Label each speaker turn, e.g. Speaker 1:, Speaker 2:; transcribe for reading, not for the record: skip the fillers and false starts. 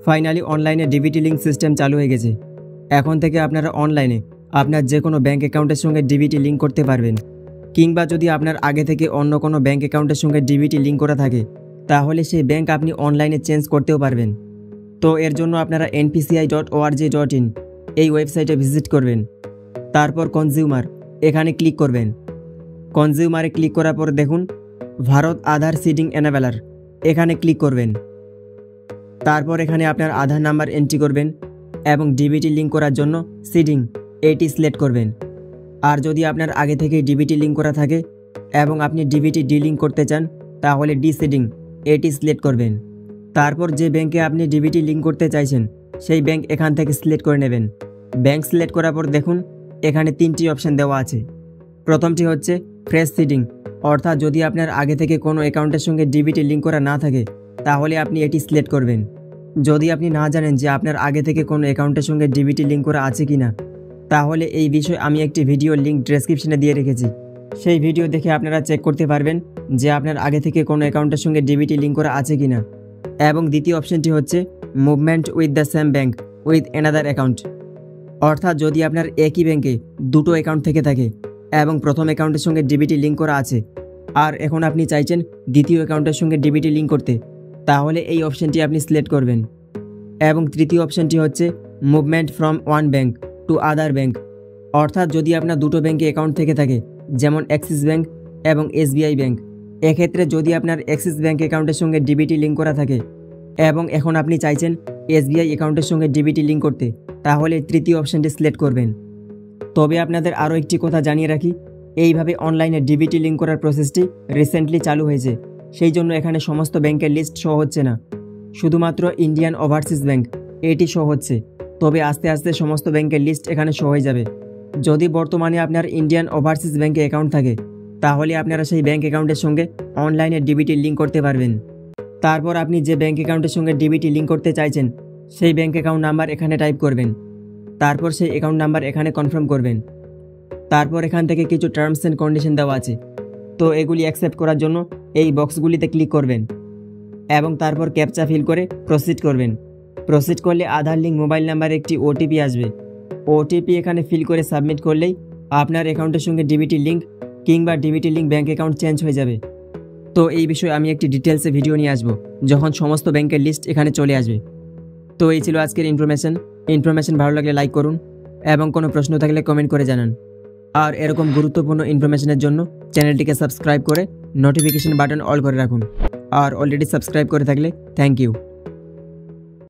Speaker 1: Finally অনলাইনে DBT link system চালু হয়ে গেছে। এখন থেকে আপনারা অনলাইনে আপনার যে কোনো ব্যাঙ্ক অ্যাকাউন্টের সঙ্গে ডিবিটি লিঙ্ক করতে পারবেন, কিংবা যদি আপনার আগে থেকে অন্য কোনো ব্যাঙ্ক অ্যাকাউন্টের সঙ্গে ডিবিটি লিঙ্ক করা থাকে তাহলে সেই ব্যাঙ্ক আপনি অনলাইনে চেঞ্জ করতেও পারবেন। তো এর জন্য আপনারা npci.org.in এই ওয়েবসাইটে ভিজিট করবেন। তারপর কনজিউমার এখানে ক্লিক করবেন। কনজিউমারে ক্লিক করার পর দেখুন ভারত আধার সিডিং এনাবেলার এখানে ক্লিক করবেন। তারপর এখানে আপনার আধার নাম্বার এন্ট্রি করবেন এবং ডিবিটি লিঙ্ক করার জন্য সিডিং এটি সিলেক্ট করবেন। আর যদি আপনার আগে থেকেই ডিবিটি লিঙ্ক করা থাকে এবং আপনি ডিবিটি ডিলিঙ্ক করতে চান তাহলে ডিসিডিং এটি সিলেক্ট করবেন। তারপর যে ব্যাঙ্কে আপনি ডিবিটি লিঙ্ক করতে চাইছেন সেই ব্যাঙ্ক এখান থেকে সিলেক্ট করে নেবেন। ব্যাঙ্ক সিলেক্ট করার পর দেখুন এখানে 3টি অপশান দেওয়া আছে। প্রথমটি হচ্ছে ফ্রেশ সিডিং, অর্থাৎ যদি আপনার আগে থেকে কোনো অ্যাকাউন্টের সঙ্গে ডিবিটি লিঙ্ক করা না থাকে তাহলে আপনি এটি সিলেক্ট করবেন। যদি আপনি না জানেন যে আপনার আগে থেকে কোনো অ্যাকাউন্টের সঙ্গে ডিবিটি লিঙ্ক করা আছে কি না, তাহলে এই বিষয়ে আমি একটি ভিডিও লিঙ্ক ডেসক্রিপশনে দিয়ে রেখেছি। সেই ভিডিও দেখে আপনারা চেক করতে পারবেন যে আপনার আগে থেকে কোনো অ্যাকাউন্টের সঙ্গে ডিবিটি লিঙ্ক করা আছে কি না। এবং দ্বিতীয় অপশানটি হচ্ছে movement with the same bank with another account, অর্থাৎ যদি আপনার একই ব্যাঙ্কে দুটো অ্যাকাউন্ট থেকে থাকে এবং প্রথম অ্যাকাউন্টের সঙ্গে ডিবিটি লিঙ্ক করা আছে আর এখন আপনি চাইছেন দ্বিতীয় অ্যাকাউন্টের সঙ্গে ডিবিটি লিঙ্ক করতে, তাহলে এই অপশানটি আপনি সিলেক্ট করবেন। এবং তৃতীয় অপশানটি হচ্ছে movement from one bank to other bank, অর্থাৎ যদি আপনার দুটো ব্যাঙ্কে অ্যাকাউন্ট থেকে থাকে যেমন অ্যাক্সিস ব্যাঙ্ক এবং এসবিআই ব্যাঙ্ক, এক্ষেত্রে যদি আপনার অ্যাক্সিস ব্যাঙ্ক অ্যাকাউন্টের সঙ্গে ডিবিটি লিঙ্ক করা থাকে এবং এখন আপনি চাইছেন এসবিআই অ্যাকাউন্টের সঙ্গে ডিবিটি লিঙ্ক করতে, তাহলে তৃতীয় অপশানটি সিলেক্ট করবেন। তবে আপনাদের আরও একটি কথা জানিয়ে রাখি, এইভাবে অনলাইনে ডিবিটি লিঙ্ক করার প্রসেসটি রিসেন্টলি চালু হয়েছে, সেই জন্য এখানে সমস্ত ব্যাংকের লিস্ট শো হচ্ছে না, শুধুমাত্র ইন্ডিয়ান ওভারসিজ ব্যাঙ্ক এটি শো হচ্ছে। তবে আস্তে আস্তে সমস্ত ব্যাংকের লিস্ট এখানে শো হয়ে যাবে। যদি বর্তমানে আপনার ইন্ডিয়ান ওভারসিজ ব্যাঙ্কে অ্যাকাউন্ট থাকে তাহলে আপনারা সেই ব্যাঙ্ক অ্যাকাউন্টের সঙ্গে অনলাইনে ডিবিটি লিঙ্ক করতে পারবেন। তারপর আপনি যে ব্যাঙ্ক অ্যাকাউন্টের সঙ্গে ডিবিটি লিঙ্ক করতে চাইছেন সেই ব্যাঙ্ক অ্যাকাউন্ট নাম্বার এখানে টাইপ করবেন। তারপর সেই অ্যাকাউন্ট নাম্বার এখানে কনফার্ম করবেন। তারপর এখান থেকে কিছু টার্মস অ্যান্ড কন্ডিশন দেওয়া আছে, তো এগুলি অ্যাকসেপ্ট করার জন্য এই বক্সগুলিতে ক্লিক করবেন এবং তারপর ক্যাপচা ফিল করে প্রসিড করবেন। প্রসিড করলে আধার লিঙ্ক মোবাইল নাম্বারে একটি ওটিপি আসবে। ওটিপি এখানে ফিল করে সাবমিট করলেই আপনার অ্যাকাউন্টের সঙ্গে ডিবিটি লিঙ্ক কিংবা DBT link bank account change হয়ে যাবে। তো এই বিষয়ে আমি একটি ডিটেলসে ভিডিও নিয়ে আসবো যখন সমস্ত ব্যাংকের লিস্ট এখানে চলে আসবে। তো এই ছিল আজকের ইনফরমেশন ভালো লাগলে লাইক করুন এবং কোনো প্রশ্ন থাকলে কমেন্ট করে জানান। আর এরকম গুরুত্বপূর্ণ ইনফরমেশনের জন্য চ্যানেলটিকে সাবস্ক্রাইব করে নোটিফিকেশন বাটন অল করে রাখুন। আর অলরেডি সাবস্ক্রাইব করে থাকলে থ্যাংক ইউ।